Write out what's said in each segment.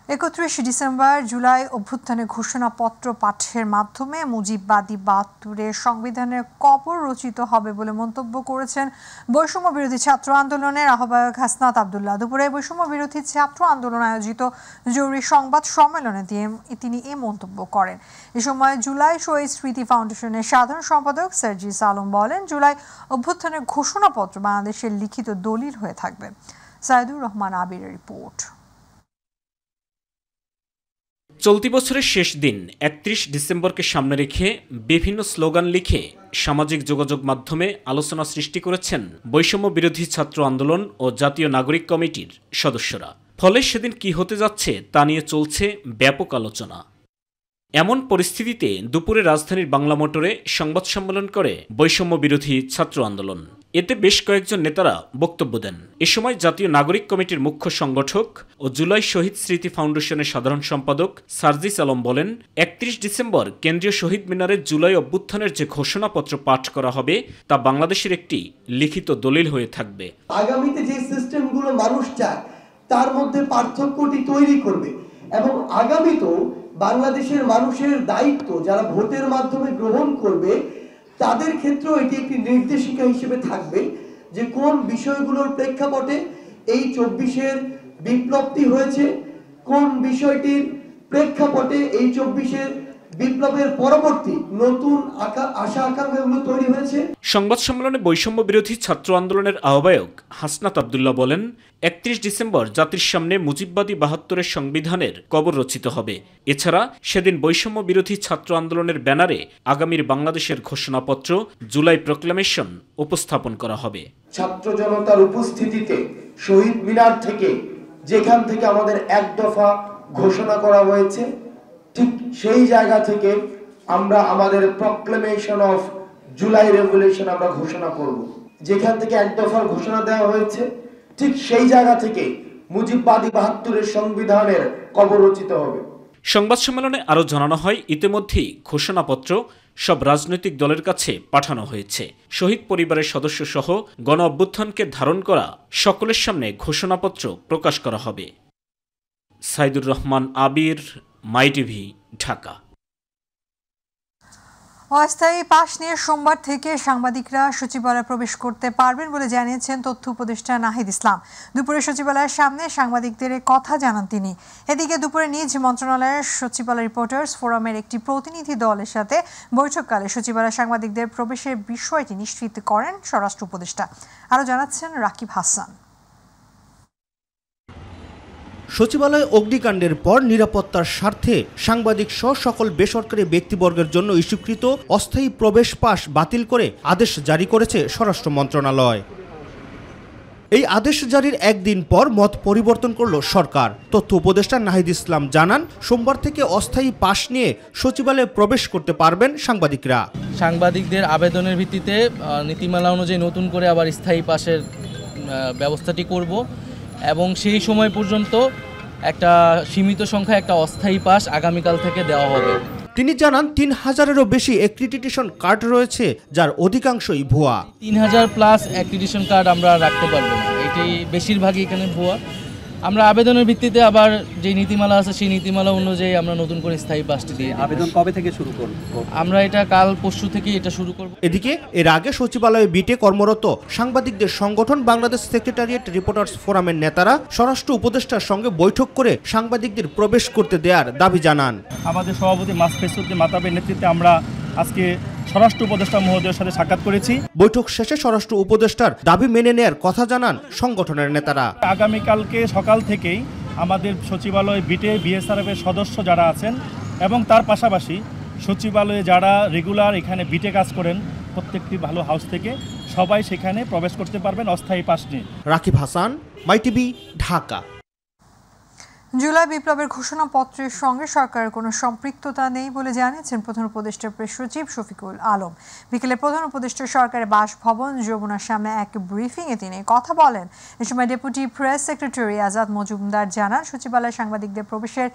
31 December July অভ্যুত্থানের ঘোষণাপত্র পাঠের মাধ্যমে মুজিববাদী ৭২-এর সংবিধানের কবর রচিত হবে বলে মন্তব্য করেছেন বৈষম্য বিরোধী ছাত্র আন্দোলনের আহ্বায়ক হাসনাত আব্দুল্লাহ। দুপুরে বৈষম্য বিরোধী ছাত্র আন্দোলন আয়োজিত জরুরি সংবাদ সম্মেলনে তিনি এই মন্তব্য করেন। এ সময় জুলাই শহীদ স্মৃতি ফাউন্ডেশনের সাধারণ সম্পাদক সার্জিস আলম বলেন, জুলাই অভ্যুত্থানের ঘোষণাপত্র বাংলাদেশের লিখিত দলিল হয়ে থাকবে। সাইদুর রহমান আবিরের রিপোর্ট। চলতি বছরের শেষ দিন ৩১ ডিসেম্বরকে সামনে রেখে বিভিন্ন স্লোগান লিখে সামাজিক যোগাযোগ মাধ্যমে আলোচনা সৃষ্টি করেছেন বৈষম্য বিরোধী ছাত্র আন্দোলন ও জাতীয় নাগরিক কমিটির সদস্যরা। ফলে সেদিন কি হতে যাচ্ছে তা নিয়ে চলছে ব্যাপক আলোচনা। এমন পরিস্থিতিতে দুপুরে রাজধানীর বাংলা মোটরে সংবাদ সম্মেলন করে বৈষম্য বিরোধী ছাত্র আন্দোলন। এতে বেশ কয়েকজন নেতারা বক্তব্য দেন। এ সময় জাতীয় নাগরিক কমিটির মুখ্য সংগঠক ও জুলাই শহীদ স্মৃতি ফাউন্ডেশনের সাধারণ সম্পাদক সার্জিস আলম বলেন, ৩১ ডিসেম্বর কেন্দ্রীয় শহীদ মিনারে জুলাই অভ্যুত্থানের যে ঘোষণাপত্র পাঠ করা হবে তা বাংলাদেশের একটি লিখিত দলিল হয়ে থাকবে। আগামীতে যে সিস্টেমগুলো মানুষ চায় তার মধ্যে পার্থক্যটি তৈরি করবে এবং আগামীতেও বাংলাদেশের মানুষের দায়িত্ব যারা ভোটের মাধ্যমে গ্রহণ করবে তাদের ক্ষেত্রেও এটি একটি নির্দেশিকা হিসেবে থাকবে যে কোন বিষয়গুলোর প্রেক্ষাপটে এই ২৪-এর বিপ্লবটি হয়েছে, কোন বিষয়টির প্রেক্ষাপটে এই ২৪-এর বিপ্লবের পরবর্তী নতুন আশা আকাঙ্ক্ষাগুলো তৈরি হয়েছে। সংবাদ সম্মেলনে বৈষম্য বিরোধী ছাত্র আন্দোলনের আহ্বায়ক হাসনাত আব্দুল্লাহ বলেন, ৩১ ডিসেম্বর জাতির সামনে মুজিববাদী ৭২-এর সংবিধানের কবর রচিত হবে। এছাড়া সেদিন বৈষম্য বিরোধী ছাত্র আন্দোলনের ব্যানারে আগামীর বাংলাদেশের ঘোষণাপত্র জুলাই প্রক্লেমেশন উপস্থাপন করা হবে। ছাত্র জনতার উপস্থিতিতে শহীদ মিনার থেকে যেখান থেকে আমাদের এক দফা ঘোষণা করা হয়েছে, ঠিক সেই জায়গা থেকে আমরা আমাদের প্রক্লেমেশন অফ জুলাই রেভলিউশন আমরা ঘোষণা করব। যেখান থেকে এক দফার ঘোষণা দেওয়া হয়েছে ঠিক সেই জায়গা থেকে মুজিববাদী ৭২-এর সংবিধানের কবর রচিত হবে। সংবাদ সম্মেলনে আরও জানানো হয়, ইতিমধ্যেই ঘোষণাপত্র সব রাজনৈতিক দলের কাছে পাঠানো হয়েছে। শহীদ পরিবারের সদস্য সহ গণ অভ্যুত্থানকে ধারণ করা সকলের সামনে ঘোষণাপত্র প্রকাশ করা হবে। সাইদুর রহমান আবির, মাই টিভি, ঢাকা। অস্থায়ী পাস নিয়ে সোমবার থেকে সাংবাদিকরা সচিবালয়ে প্রবেশ করতে পারবেন বলে জানিয়েছেন তথ্য উপদেষ্টা নাহিদ ইসলাম। দুপুরে সচিবালয়ের সামনে সাংবাদিকদের কথা জানান তিনি। এদিকে দুপুরে নিজ মন্ত্রণালয়ের সচিবালয় রিপোর্টার্স ফোরামের একটি প্রতিনিধি দলের সাথে বৈঠককালে সচিবালয়ে সাংবাদিকদের প্রবেশের বিষয়টি নিশ্চিত করেন স্বরাষ্ট্র উপদেষ্টা। আরও জানাচ্ছেন রাকিব হাসান। সচিবালয় অগ্নিকাণ্ডের পর নিরাপত্তার স্বার্থে সাংবাদিক সহ সকল বেসরকারি ব্যক্তিবর্গের জন্য ইস্যুকৃত অস্থায়ী প্রবেশ পাস বাতিল করে আদেশ জারি করেছে স্বরাষ্ট্র মন্ত্রণালয়। এই আদেশ জারির একদিন পর মত পরিবর্তন করল সরকার। তথ্য উপদেষ্টা নাহিদ ইসলাম জানান, সোমবার থেকে অস্থায়ী পাস নিয়ে সচিবালয়ে প্রবেশ করতে পারবেন সাংবাদিকরা। সাংবাদিকদের আবেদনের ভিত্তিতে নীতিমালা অনুযায়ী নতুন করে আবার স্থায়ী পাসের ব্যবস্থাটি করব এবং সেই সময় পর্যন্ত একটা সীমিত সংখ্যা একটা অস্থায়ী পাস আগামীকাল থেকে দেওয়া হবে। তিনি জানান, ৩,০০০-এরও বেশি অ্যাক্রিডিটেশন কার্ড রয়েছে, যার অধিকাংশই ভুয়া। ৩,০০০ প্লাস অ্যাক্রিডিটেশন কার্ড আমরা রাখতে পারবো না, এটি বেশিরভাগই এখানে ভুয়া। আমরা আবেদনের ভিত্তিতে আবার যে নীতিমালা আছে সেই নীতিমালা অনুযায়ী আমরা নতুন করে স্থায়ী পাসটি দিয়ে। আবেদন কবে থেকে শুরু করব? আমরা এটা কাল পরশু থেকে এটা শুরু করব। এদিকে এর আগে সচিবালয়ে বিটে কর্মরত সাংবাদিকদের সংগঠন বাংলাদেশ সেক্রেটারিয়েট রিপোর্টার্স ফোরামের নেতারা স্বরাষ্ট্র উপদেষ্টার সঙ্গে বৈঠক করে সাংবাদিকদের প্রবেশ করতে দেওয়ার দাবি জানান। আমাদের সভাপতি মাসফেসুদ্দিন মাতাবের নেতৃত্বে আমরা আজকে স্বরাষ্ট্র উপদেষ্টা মহোদয়ের সাথে সাক্ষাৎ করেছি। বৈঠক শেষে স্বরাষ্ট্র উপদেষ্টার দাবি মেনে নেয়ার কথা জানান সংগঠনের নেতারা। আগামীকালকে সকাল থেকেই আমাদের সচিবালয় বিটে বিএসআরএফের সদস্য যারা আছেন এবং তার পাশাপাশি সচিবালয়ে যারা রেগুলার এখানে বিটে কাজ করেন প্রত্যেকটি ভালো হাউস থেকে সবাই সেখানে প্রবেশ করতে পারবেন অস্থায়ী পাস নিয়ে। রাকিব হাসান, মাই টিভি, ঢাকা। জুলাই বিপ্লবের ঘোষণাপত্রের সঙ্গে সরকারের কোনো সম্পৃক্ততা নেই বলে জানিয়েছেন প্রধান উপদেষ্টার প্রেস সচিব শফিকুল আলম। বিকেলে প্রধান উপদেষ্টা সরকারের বাসভবন যমুনার সামনে এক ব্রিফিংয়ে তিনি কথা বলেন। এ সময় deputy press secretary Azad Majumdar জানান, সচিবালয়ে সাংবাদিকদের প্রবেশের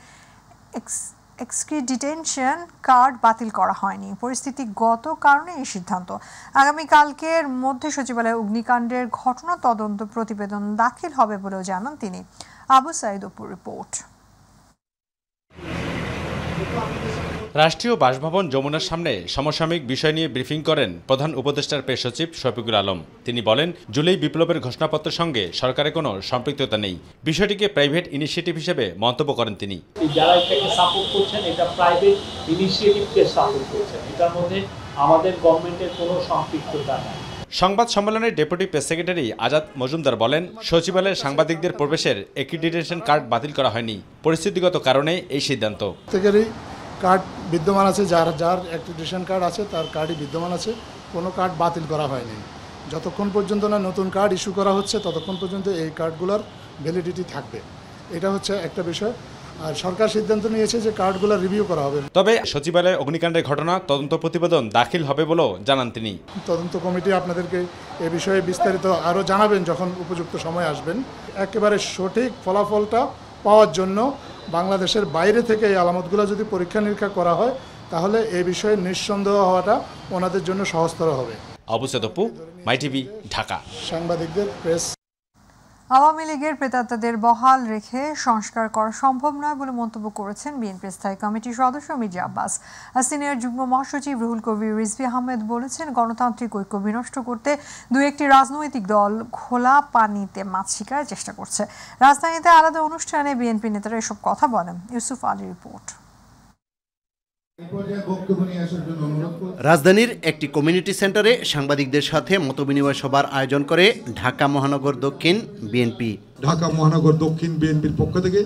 এক্সক্রিডিটেশন কার্ড বাতিল করা হয়নি, পরিস্থিতিগত কারণে এই সিদ্ধান্ত। আগামীকালকের মধ্যে সচিবালয়ে অগ্নিকাণ্ডের ঘটনা তদন্ত প্রতিবেদন দাখিল হবে বলেও জানান তিনি। আবু সাইদ অপুর রিপোর্ট। রাষ্ট্রীয় বাসভবন যমুনার সামনে সমসাময়িক বিষয় নিয়ে ব্রিফিং করেন প্রধান উপদেষ্টার প্রেস সচিব শফিকুল আলম। তিনি বলেন, জুলাই বিপ্লবের ঘোষণাপত্রের সঙ্গে সরকারের কোনো সম্পৃক্ততা নেই। বিষয়টিকে প্রাইভেট ইনিশিয়েটিভ হিসেবে মন্তব্য করেন তিনি। যারা এটাকে সাপোর্ট করছেন, এটা প্রাইভেট ইনিশিয়েটিভকে সাপোর্ট করছেন, এটার মধ্যে আমাদের গভর্নমেন্টের কোনো সম্পৃক্ততা নেই। সংবাদ সম্মেলনে deputy press secretary Azad Majumdar বলেন, সচিবালয়ে সাংবাদিকদের প্রবেশের অ্যাক্রিডিটেশন কার্ড বাতিল করা হয়নি, পরিস্থিতিগত কারণে এই সিদ্ধান্ত। কার্ড বিদ্যমান আছে, যার অ্যাক্রিডিটেশন কার্ড আছে তার কার্ডই বিদ্যমান আছে, কোনো কার্ড বাতিল করা হয়নি। যতক্ষণ পর্যন্ত না নতুন কার্ড ইস্যু করা হচ্ছে ততক্ষণ পর্যন্ত এই কার্ডগুলোর ভ্যালিডিটি থাকবে। এটা হচ্ছে একটা বিষয়। আর সরকার সিদ্ধান্ত নিয়েছে যে কার্ডগুলো রিভিউ করা হবে। তবে সচিবালয়ে অগ্নিকাণ্ডের ঘটনা তদন্ত প্রতিবেদন দাখিল হবে বলেও জানান তিনি। তদন্ত কমিটি আপনাদেরকে এ বিষয়ে বিস্তারিত আরও জানাবেন যখন উপযুক্ত সময় আসবেন। একেবারে সঠিক ফলাফলটা পাওয়ার জন্য বাংলাদেশের বাইরে থেকে এই আলামতগুলো যদি পরীক্ষা নিরীক্ষা করা হয় তাহলে এ বিষয়ে নিঃসন্দেহ হওয়াটা ওনাদের জন্য সহজতর হবে। অবুসেদ অপু, মাই টিভি, ঢাকা। সাংবাদিকদের প্রেস। আওয়ামী লীগের প্রেতাত্মাদের বহাল রেখে সংস্কার করা সম্ভব নয় বলে মন্তব্য করেছেন বিএনপির স্থায়ী কমিটির সদস্য মির্জা আব্বাস। সিনিয়র যুগ্ম মহাসচিব রুহুল কবির রিজভী আহমেদ বলেছেন, গণতান্ত্রিক ঐক্য বিনষ্ট করতে দু একটি রাজনৈতিক দল খোলা পানিতে মাছ শিকারের চেষ্টা করছে। রাজধানীতে আলাদা অনুষ্ঠানে বিএনপি নেতারা এসব কথা বলেন। ইউসুফ আলী রিপোর্ট। রাজধানীর একটি কমিউনিটি সেন্টারে সাংবাদিকদের সাথে মতবিনিময় সভার আয়োজন করে ঢাকা মহানগর দক্ষিণ বিএনপি। ঢাকা মহানগর দক্ষিণ বিএনপির পক্ষ থেকে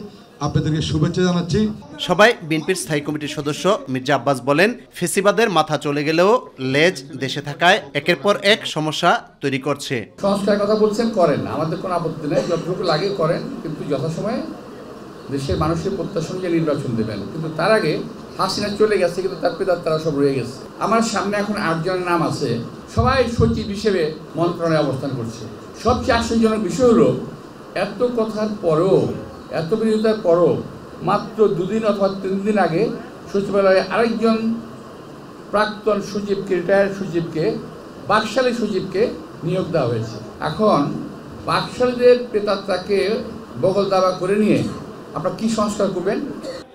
আপনাদেরকে শুভেচ্ছা জানাচ্ছি। সবাই বিএনপির স্থায়ী কমিটির সদস্য মির্জা আব্বাস বলেন, ফেসিবাদের মাথা চলে গেলেও লেজ দেশে থাকায় একের পর এক সমস্যা তৈরি করছে। সংস্কারের কথা বলছেন, করেন, আমাদের কোনো আপত্তি নেই, যতটুকু লাগে করেন, কিন্তু যথাসময়ে দেশের মানুষের প্রত্যাশা অনুযায়ী নির্বাচন দেবেন। কিন্তু তার আগে হাসিনা চলে গেছে, কিন্তু তার তারা সব রয়ে গেছে। আমার সামনে এখন 8 জনের নাম আছে, সবাই সচিব হিসেবে মন্ত্রণালয়ে অবস্থান করছে। সবচেয়ে আশ্চর্যজনক বিষয় হলো, এত কথার পরেও, এত বিরোধিতার পরও মাত্র 2 দিন অথবা 3 দিন আগে সচিবালয়ে আরেকজন প্রাক্তন সচিবকে, রিটায়ার্ড সচিবকে, বাকশালী সচিবকে নিয়োগ দেওয়া হয়েছে। এখন বাকশালীদের প্রেতাত্মাকে বগল দাবা করে নিয়ে আপনারা কি সংস্কার করবেন?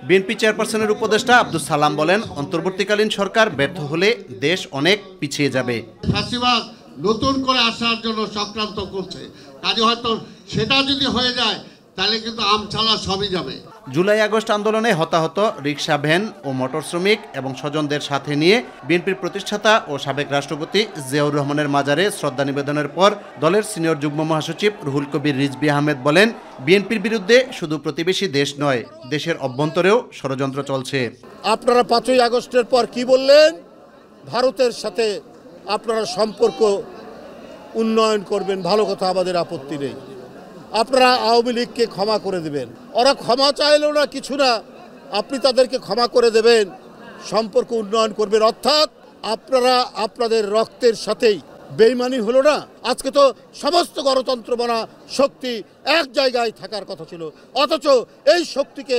বিএনপি চেয়ারপারসনের উপদেষ্টা আব্দুল সালাম বলেন, অন্তর্বর্তীকালীন সরকার ব্যর্থ হলে দেশ অনেক পিছিয়ে যাবে। ফ্যাসিবাদ নতুন করে আসার জন্য চক্রান্ত করছে, কাজে হয়তো সেটা যদি হয়ে যায় তাহলে কিন্তু আমছালা সবই যাবে। জুলাই আগস্ট আন্দোলনে হতাহত রিকশা, ভ্যান ও মোটর শ্রমিক এবং স্বজনদের সাথে নিয়ে বিএনপির প্রতিষ্ঠাতা ও সাবেক রাষ্ট্রপতি জিয়াউর রহমানের মাজারে শ্রদ্ধা নিবেদনের পর দলের সিনিয়র যুগ্ম মহাসচিব রুহুল কবির রিজভী আহমেদ বলেন, বিএনপির বিরুদ্ধে শুধু প্রতিবেশী দেশ নয়, দেশের অভ্যন্তরেও ষড়যন্ত্র চলছে। আপনারা 5ই আগস্টের পর কি বললেন? ভারতের সাথে আপনারা সম্পর্ক উন্নয়ন করবেন, ভালো কথা, আমাদের আপত্তি নেই। আপনারা আওয়ামী লীগকে ক্ষমা করে দেবেন, ওরা ক্ষমা চাইলেও না কিছু না, আপনি তাদেরকে ক্ষমা করে দেবেন, সম্পর্ক উন্নয়ন করবেন। অর্থাৎ আপনারা আপনাদের রক্তের সাথেই বেইমানি হলো না। আজকে তো সমস্ত গণতন্ত্র বনা শক্তি এক জায়গায় থাকার কথা ছিল, অথচ এই শক্তিকে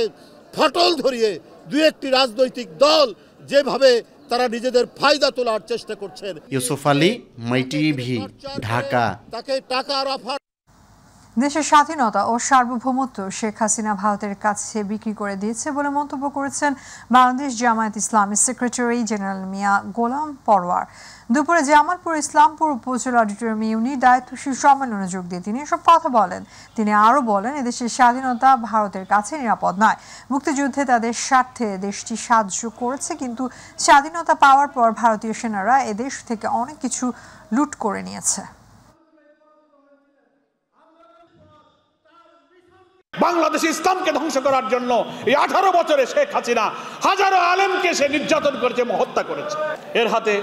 ফাটল ধরিয়ে 2-1টি রাজনৈতিক দল যেভাবে তারা নিজেদের ফায়দা তোলার চেষ্টা করছেন। ইউসুফ আলী, মাই টিভি, ঢাকা। তাকে টাকার অফার। দেশের স্বাধীনতা ও সার্বভৌমত্ব শেখ হাসিনা ভারতের কাছে বিক্রি করে দিয়েছে বলে মন্তব্য করেছেন বাংলাদেশ জামায়াত ইসলামীর সেক্রেটারি জেনারেল মিয়া গোলাম পরওয়ার। দুপুরে জামালপুর ইসলামপুর উপজেলা অডিটোরিয়ামে ইউনি দায়িত্বশীল সম্মেলনে যোগ দিয়ে তিনি এসব কথা বলেন। তিনি আরও বলেন, এদেশের স্বাধীনতা ভারতের কাছে নিরাপদ নয়। মুক্তিযুদ্ধে তাদের স্বার্থে দেশটি সাহায্য করেছে, কিন্তু স্বাধীনতা পাওয়ার পর ভারতীয় সেনারা এদেশ থেকে অনেক কিছু লুট করে নিয়েছে। বাংলাদেশ ইসলামকে ধ্বংস করার জন্য এই 18 বছরে শেখ হাসিনা হাজারো আলেমকে সে নির্যাতন করেছে, হত্যা করেছে। এর হাতে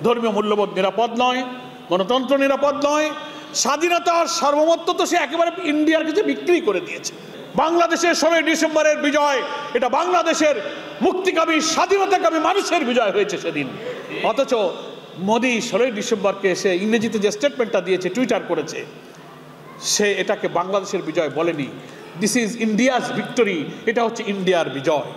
ধর্মীয় মূল্যবোধ নিরাপদ নয়, গণতন্ত্র নিরাপদ নয়, স্বাধীনতার সার্বভৌমত্ব তো সে একেবারে ইন্ডিয়ার কাছে বিক্রি করে দিয়েছে। বাংলাদেশের 16 ডিসেম্বরের বিজয়, এটা বাংলাদেশের মুক্তিকামী স্বাধীনতাকামী মানুষের বিজয় হয়েছে সেদিন। অথচ মোদি 16 ডিসেম্বরকে সে ইংরেজিতে যে স্টেটমেন্টটা দিয়েছে, টুইটার করেছে, সে এটাকে বাংলাদেশের বিজয় বলেনি। দিস ইজ ইন্ডিয়াস ভিক্টরি, এটা হচ্ছে ইন্ডিয়ার বিজয়।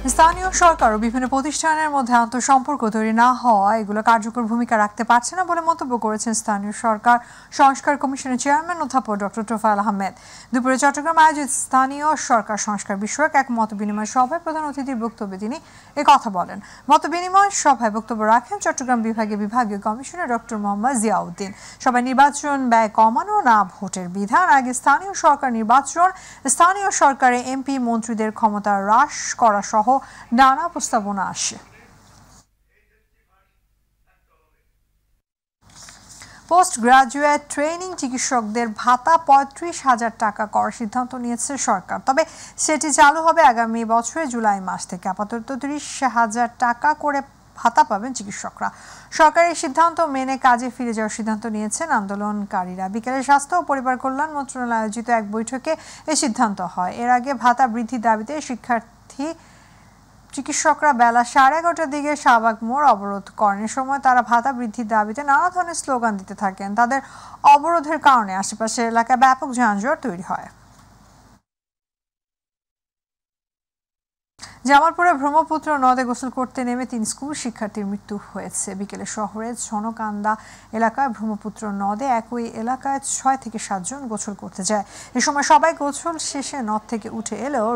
স্থানীয় সরকার ও বিভিন্ন প্রতিষ্ঠানের মধ্যে আন্তঃসম্পর্ক তৈরি না হওয়া এগুলো কার্যকর ভূমিকা রাখতে পারছে না বলে মন্তব্য করেছেন স্থানীয় সরকার সংস্কার কমিশনের চেয়ারম্যান অধ্যাপক ডক্টর তোফায়েল আহমেদ। দুপুরে চট্টগ্রাম আয়োজিত স্থানীয় সরকার সংস্কার বিষয়ক এক মত বিনিময় সভায় প্রধান অতিথির বক্তব্যে তিনি কথা বলেন। মত বিনিময় সভায় বক্তব্য রাখেন চট্টগ্রাম বিভাগীয় কমিশনার ডক্টর মোহাম্মদ জিয়াউদ্দিন। সবাই নির্বাচন ব্যয় কমানো না ভোটের বিধান, আগে স্থানীয় সরকার নির্বাচন, স্থানীয় সরকারে এমপি মন্ত্রীদের ক্ষমতা হ্রাস করা সহ নানা প্রস্তাবনা আসে। পোস্ট গ্রাজুয়েট ট্রেনিং চিকিৎসকদের ভাতা ৩৫,০০০ টাকা করার সিদ্ধান্ত নিয়েছে সরকার, তবে সেটি চালু হবে আগামী বছরের জুলাই মাস থেকে। আপাতত ৩০,০০০ টাকা করে ভাতা পাবেন চিকিৎসকরা। সরকারের সিদ্ধান্ত মেনে কাজে ফিরে যাওয়ার সিদ্ধান্ত নিয়েছেন আন্দোলনকারীরা। বিকেলে স্বাস্থ্য ও পরিবার কল্যাণ মন্ত্রণালয় আয়োজিত এক বৈঠকে এই সিদ্ধান্ত হয়। এর আগে ভাতা বৃদ্ধির দাবিতে চিকিৎসকরা বেলা 11:30টার দিকে শাহবাগ মোড় অবরোধ করেন। এ সময় তারা ভাতা বৃদ্ধির দাবিতে নানা ধরনের স্লোগান দিতে থাকেন। তাদের অবরোধের কারণে আশেপাশের এলাকায় ব্যাপক যানজট তৈরি হয়। জামালপুরে ব্রহ্মপুত্র নদে গোসল করতে নেমে 3 স্কুল শিক্ষার্থীর মৃত্যু হয়েছে। বিকেলে শহরের ছনকান্দা এলাকায় ব্রহ্মপুত্র নদে একই এলাকায় 6 থেকে 7 জন গোসল করতে যায়। এ সময় সবাই গোসল শেষে নদ থেকে উঠে এলেও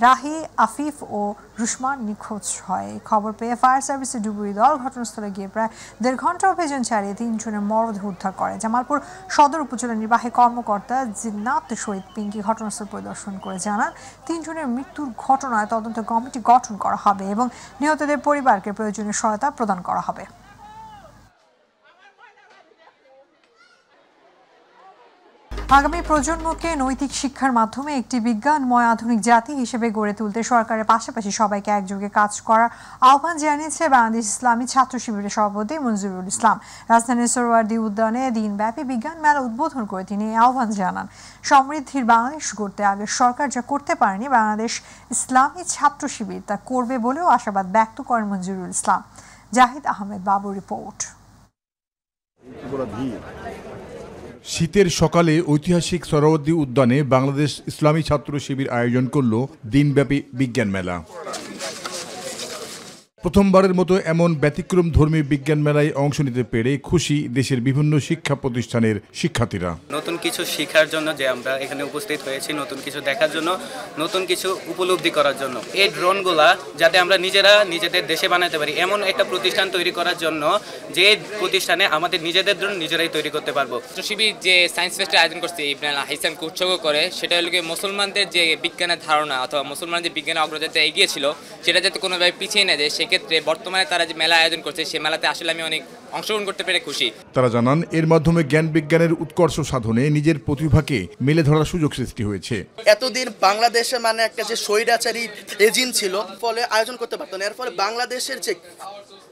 রাহি, আফিফ ও রুশমান নিখোঁজ হয়। খবর পেয়ে ফায়ার সার্ভিসের ডুবুরি দল ঘটনাস্থলে গিয়ে প্রায় 1.5 ঘন্টা অভিযান চালিয়ে 3 জনের মরদেহ উদ্ধার করে। জামালপুর সদর উপজেলা নির্বাহী কর্মকর্তা জিন্নাত শহীদ পিঙ্কি ঘটনাস্থল পরিদর্শন করে জানান, 3 জনের মৃত্যুর ঘটনায় তদন্ত কমিটি গঠন করা হবে এবং নিহতদের পরিবারকে প্রয়োজনীয় সহায়তা প্রদান করা হবে। আগামী প্রজন্মকে নৈতিক শিক্ষার মাধ্যমে একটি বিজ্ঞানময় আধুনিক জাতি হিসেবে গড়ে তুলতে সরকারের পাশাপাশি সবাইকে একযোগে কাজ করার আহ্বান জানিয়েছে বাংলাদেশ ইসলামী ছাত্র শিবিরের সভাপতি মঞ্জুরুল ইসলাম। রাজধানীর সোহরাওয়ার্দী উদ্যানে দিনব্যাপী বিজ্ঞান মেলা উদ্বোধন করে তিনি এই আহ্বান জানান। সমৃদ্ধির বাংলাদেশ গড়তে আগের সরকার যা করতে পারেনি বাংলাদেশ ইসলামী ছাত্র শিবির তা করবে বলেও আশাবাদ ব্যক্ত করেন মঞ্জুরুল ইসলাম। জাহিদ আহমেদ বাবু রিপোর্ট। শীতের সকালে ঐতিহাসিক সোহরাওয়ার্দী উদ্যানে বাংলাদেশ ইসলামী ছাত্র শিবির আয়োজন করল দিনব্যাপী বিজ্ঞান মেলা। প্রথমবারের মতো এমন ব্যতিক্রম ধর্মী বিজ্ঞান মেলায় অংশ নিতে পেরে খুশি দেশের বিভিন্ন শিক্ষা প্রতিষ্ঠানের শিক্ষার্থীরা। নতুন কিছু শেখার জন্য যে আমরা এখানে উপস্থিত হয়েছি, নতুন কিছু দেখার জন্য, নতুন কিছু উপলব্ধি করার জন্য, এই ড্রোনগুলা যাতে আমরা নিজেদের দেশে বানাতে পারি এমন একটা প্রতিষ্ঠান তৈরি করার জন্য, যে প্রতিষ্ঠানে আমাদের নিজেদের ড্রোন নিজেরাই তৈরি করতে পারবো। শিবির যে সায়েন্স ফেস্টের আয়োজন করছে ইবনে হাইসামকে উৎসর্গ করে, সেটা হলো মুসলমানদের যে বিজ্ঞানের ধারণা অথবা মুসলমান যে বিজ্ঞানের অগ্রযাত্রা এগিয়ে ছিল সেটা যাতে কোনোভাবে পিছিয়ে না যায়, সেক্ষেত্রে বর্তমানে তারা যে মেলা আয়োজন করছে সেই মেলাতে আসলে আমি অনেক অংশগ্রহণ করতে পেরে খুশি। তারা জানান, এর মাধ্যমে জ্ঞান বিজ্ঞানের উৎকর্ষ সাধনে নিজের প্রতিভাকে মেলে ধরার সুযোগ সৃষ্টি হয়েছে। এতদিন বাংলাদেশে মানে একটা যে স্বৈরাচারী রেজিম ছিল, ফলে আয়োজন করতে পারতো না। এর ফলে বাংলাদেশের যে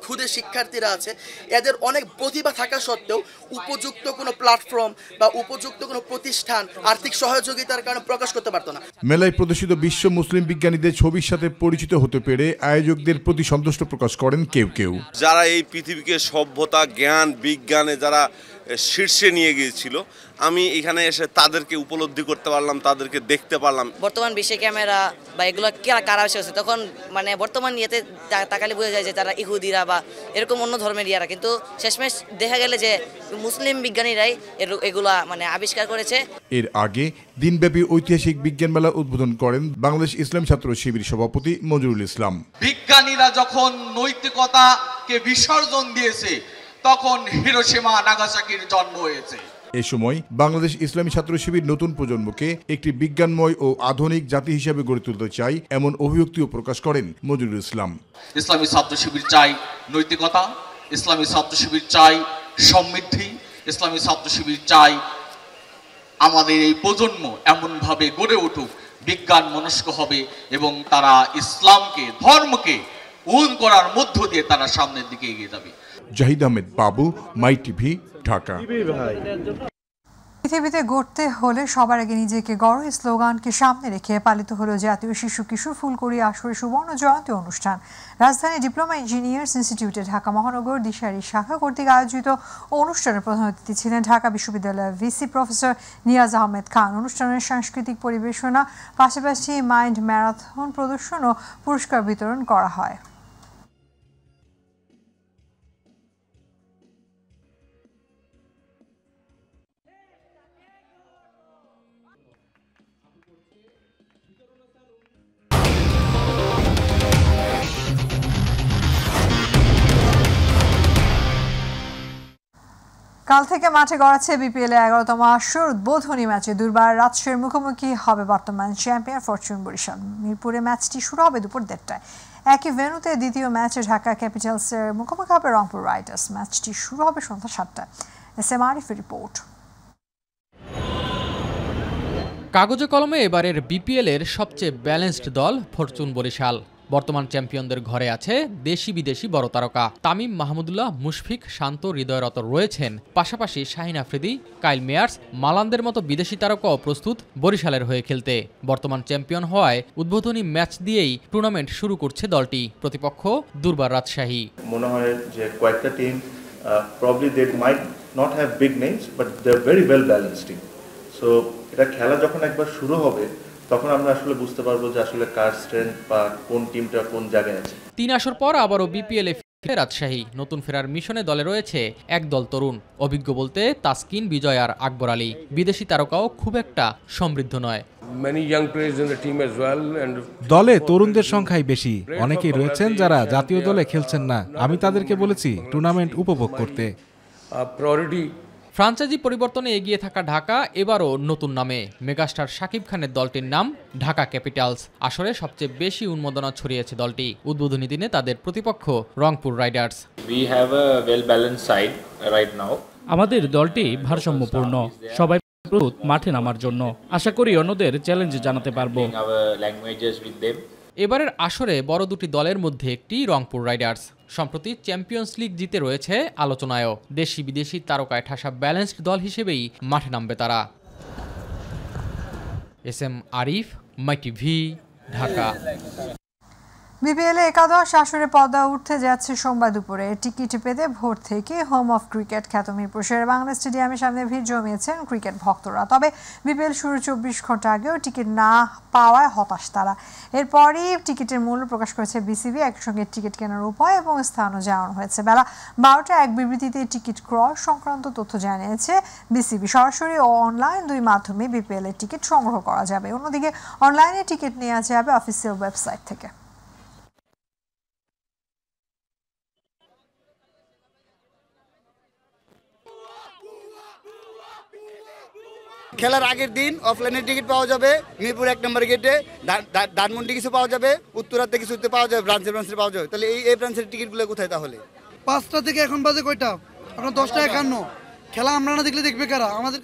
ক্ষুদে শিক্ষার্থীরা আছে এদের অনেক প্রতিভা থাকা সত্ত্বেও উপযুক্ত কোনো প্ল্যাটফর্ম বা উপযুক্ত কোনো প্রতিষ্ঠান আর্থিক সহযোগিতার কারণে প্রকাশ করতে পারতো না। মেলায় প্রদর্শিত বিশ্ব মুসলিম বিজ্ঞানীদের ছবির সাথে পরিচিত হতে পেরে আয়োজকদের প্রতি সন্তুষ্ট প্রকাশ করেন কেউ। যারা এই পৃথিবীকে সভ্যতা, জ্ঞান, বিজ্ঞানে যারা শীর্ষে নিয়ে গিয়েছিল, আমি এখানে এসে তাদেরকে উপলব্ধি করতে পারলাম, তাদেরকে দেখতে পারলাম। বর্তমান বিশ্বে ক্যামেরা বা এগুলো কারা এসেছে, তখন মানে বর্তমান ইয়েতে তাকালে বোঝা যায় যে তারা ইহুদিরা বা এরকম অন্য ধর্মের ইয়ারা, কিন্তু শেষমেশ দেখা গেলে যে মুসলিম বিজ্ঞানীরাই এগুলা মানে আবিষ্কার করেছে। এর আগে দিনব্যাপী ঐতিহাসিক বিজ্ঞান মেলা উদ্বোধন করেন বাংলাদেশ ইসলামী ছাত্র শিবির সভাপতি মঞ্জুরুল ইসলাম। বিজ্ঞানীরা যখন নৈতিকতাকে বিসর্জন দিয়েছে তখন হিরোশিমা নাগাসাকির জন্ম হয়েছে। এ সময় বাংলাদেশ ইসলামী ছাত্র শিবির নতুন প্রজন্মকে একটি বিজ্ঞানময় ও আধুনিক জাতি হিসেবে গড়ে তুলতে চাই, এমন অভিব্যক্তিও প্রকাশ করেন মঞ্জুরুল ইসলাম। ইসলামী ছাত্র শিবির চাই নৈতিকতা, ইসলামী ছাত্র শিবির চাই সমৃদ্ধি, ইসলামী ছাত্র শিবির চাই আমাদের এই প্রজন্ম এমনভাবে গড়ে উঠুক, বিজ্ঞান মনস্ক হবে এবং তারা ইসলামকে, ধর্মকে উন করার মধ্য দিয়ে তারা সামনের দিকে এগিয়ে যাবে। জাহিদ আহমেদ বাবু, মাই টিভি, ঢাকা। পৃথিবীতে গড়তে হলে সবার আগে নিজেকে গড়ো স্লোগানকে সামনে রেখে পালিত হলো জাতীয় শিশু কিশোর ফুলকড়ি আসরে সুবর্ণ জয়ন্তী অনুষ্ঠান। রাজধানী ডিপ্লোমা ইঞ্জিনিয়ার্স ইনস্টিটিউটে ঢাকা মহানগর দিশারি শাখা কর্তৃক আয়োজিত অনুষ্ঠানের প্রধান অতিথি ছিলেন ঢাকা বিশ্ববিদ্যালয়ের ভিসি প্রফেসর নিয়াজ আহমেদ খান। অনুষ্ঠানের সাংস্কৃতিক পরিবেশনা পাশাপাশি মাইন্ড ম্যারাথন প্রদর্শন ও পুরস্কার বিতরণ করা হয়। কাল থেকে মাঠে গড়াচ্ছে বিপিএল 11তম আসর উদ্বোধনী ম্যাচে দুর্বার রাজশাহীর মুখোমুখি হবে বর্তমান চ্যাম্পিয়ন ফরচুন বরিশাল। মিরপুরে ম্যাচটি শুরু হবে দুপুর 1টায়। একই ভেন্যুতে দ্বিতীয় ম্যাচে ঢাকা ক্যাপিটালসের মুখোমুখি হবে রংপুর রাইডার্স। ম্যাচটি শুরু হবে সন্ধ্যা 7টায়। SM আরিফের রিপোর্ট। কাগজে কলমে এবারের বিপিএলের সবচেয়ে ব্যালেন্সড দল ফরচুন বরিশাল। বর্তমান চ্যাম্পিয়নদের ঘরে আছে দেশি বিদেশি বড় তারকা তামিম, মাহমুদুল্লাহ, মুশফিক, শান্ত, হৃদয়রত রয়েছেন। পাশাপাশি শাহিন আফ্রিদি, কাইল মেয়ার্স, মালানদের মতো বিদেশি তারকাও প্রস্তুত বরিশালের হয়ে খেলতে। বর্তমান চ্যাম্পিয়ন হওয়ায় উদ্বোধনী ম্যাচ দিয়েই টুর্নামেন্ট শুরু করছে দলটি। প্রতিপক্ষ দুর্বার রাজশাহী। মনে হয় যে কয়েকটা team probably they might not have big names but they are very well balanced team. So এটা খেলা যখন একবার শুরু হবে তখন আমরা আসলে বুঝতে পারবো যে আসলে কার স্ট্রেংথ বা কোন টিমটা কোন জায়গায় আছে। 3 আসর পর আবারও বিপিএলে ফিরে রাজশাহী। নতুন ফেরার মিশনে দলে রয়েছে একদল তরুণ। অভিজ্ঞ বলতে তাসকিন, বিজয় আর আকবর আলী। বিদেশি তারকাও খুব একটা সমৃদ্ধ নয়। দলে তরুণদের সংখ্যাই বেশি। অনেকেই রয়েছেন যারা জাতীয় দলে খেলছেন না। আমি তাদেরকে বলেছি টুর্নামেন্ট উপভোগ করতে। ফ্রাঞ্চাইজি পরিবর্তনে এগিয়ে থাকা ঢাকা এবারও নতুন নামে। মেগাস্টার শাকিব খানের দলটির নাম ঢাকা ক্যাপিটালস। আসরে সবচেয়ে বেশি উন্মাদনা ছড়িয়েছে দলটি। উদ্বোধনী দিনে তাদের প্রতিপক্ষ রংপুর রাইডার্স। আমাদের দলটি ভারসাম্যপূর্ণ, সবাই প্রস্তুত মাঠে নামার জন্য। আশা করি অন্যদের চ্যালেঞ্জ জানাতে পারবো। এবারের আসরে বড় দুটি দলের মধ্যে একটি রংপুর রাইডার্স। সম্প্রতি চ্যাম্পিয়ন্স লিগ জিতে রয়েছে আলোচনায়ও। দেশি বিদেশি তারকায় ঠাসা ব্যালেন্সড দল হিসেবেই মাঠে নামবে তারা। SM আরিফ, মাই টিভি, ঢাকা। বিপিএলে একাদশ আসরে পর্দা উঠতে যাচ্ছে সোমবার দুপুরে। টিকিট পেতে ভোর থেকে হোম অফ ক্রিকেট খ্যাত মিরপুর শের বাংলা স্টেডিয়ামের সামনে ভিড় জমিয়েছেন ক্রিকেট ভক্তরা। তবে বিপিএল শুরু 24 ঘন্টা আগেও টিকিট না পাওয়ায় হতাশ তারা। এরপরই টিকিটের মূল্য প্রকাশ করেছে বিসিবি। একসঙ্গে টিকিট কেনার উপায় এবং স্থানও জানানো হয়েছে। বেলা 12টায় এক বিবৃতিতে টিকিট ক্রয় সংক্রান্ত তথ্য জানিয়েছে বিসিবি। সরাসরি ও অনলাইন দুই মাধ্যমে বিপিএল এর টিকিট সংগ্রহ করা যাবে। অন্যদিকে অনলাইনে টিকিট নেওয়া যাবে অফিসিয়াল ওয়েবসাইট থেকে। খেলার আগের দিন অফলাইনের টিকিট পাওয়া যাবে মিরপুর 1 নম্বর গেটে, ধানমন্ডি কিছু পাওয়া যাবে, উত্তরাতে কিছু পাওয়া যাবে, ব্রাঞ্চে পাওয়া যাবে। তাহলে এই ব্রাঞ্চের টিকিটগুলো কোথায়? তাহলে 5টা থেকে এখন বাজে কয়টা? আপনার 10টা 51। খেলা আমরা না দেখলে দেখবে কারা? আমাদের